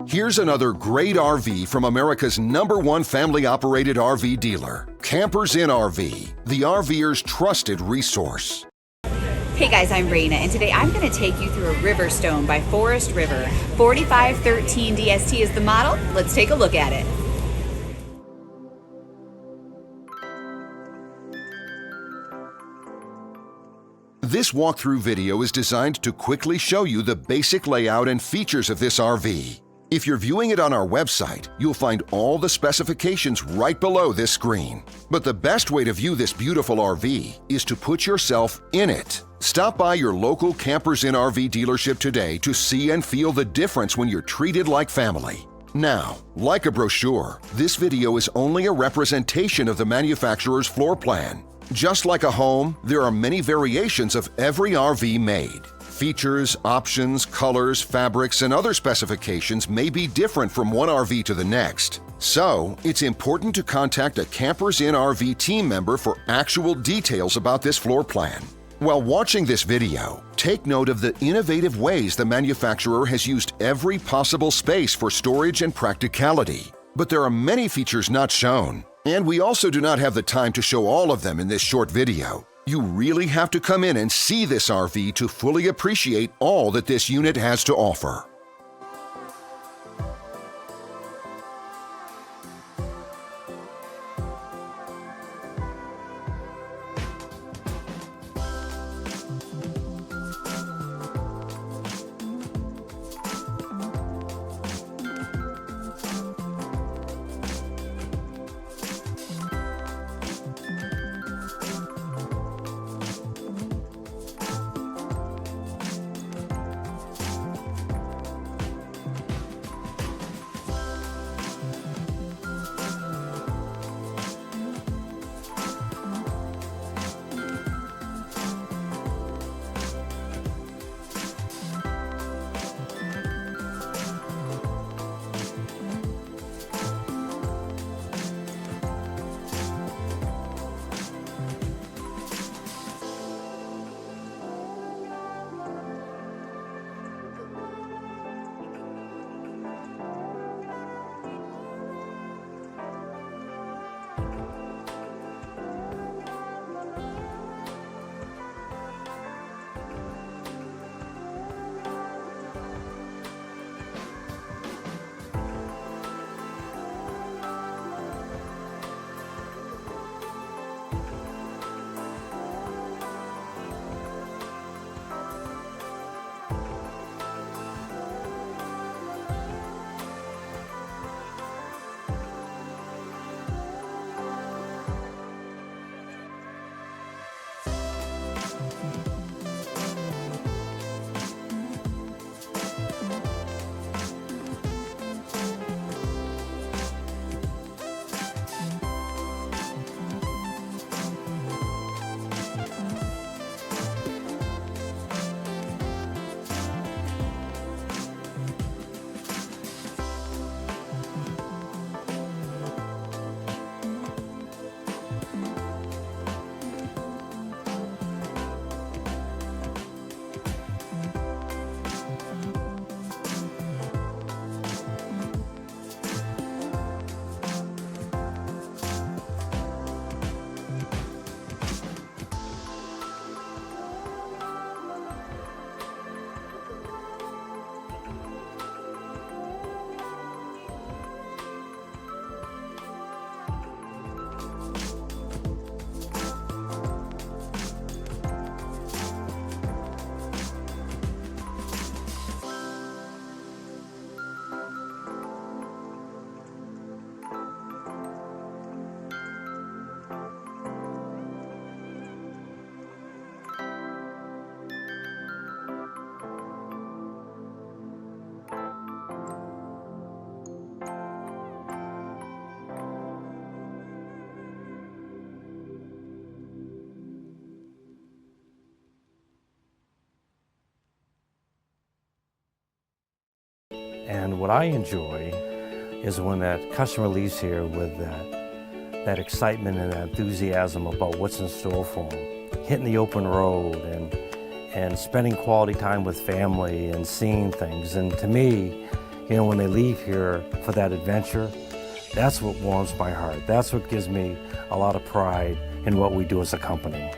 Here's another great RV from America's #1 family-operated RV dealer, Campers Inn RV, the RVer's trusted resource. Hey guys, I'm Raina, and today I'm going to take you through a Riverstone by Forest River. 4513 DST is the model. Let's take a look at it. This walkthrough video is designed to quickly show you the basic layout and features of this RV. If you're viewing it on our website, you'll find all the specifications right below this screen. But the best way to view this beautiful RV is to put yourself in it. Stop by your local Campers Inn RV dealership today to see and feel the difference when you're treated like family. Now, like a brochure, this video is only a representation of the manufacturer's floor plan. Just like a home, there are many variations of every RV made. Features, options, colors, fabrics, and other specifications may be different from one RV to the next. So, it's important to contact a Campers Inn RV team member for actual details about this floor plan. While watching this video, take note of the innovative ways the manufacturer has used every possible space for storage and practicality. But there are many features not shown, and we also do not have the time to show all of them in this short video. You really have to come in and see this RV to fully appreciate all that this unit has to offer. And what I enjoy is when that customer leaves here with that excitement and that enthusiasm about what's in store for them, hitting the open road and spending quality time with family and seeing things. And to me, you know, when they leave here for that adventure, that's what warms my heart. That's what gives me a lot of pride in what we do as a company.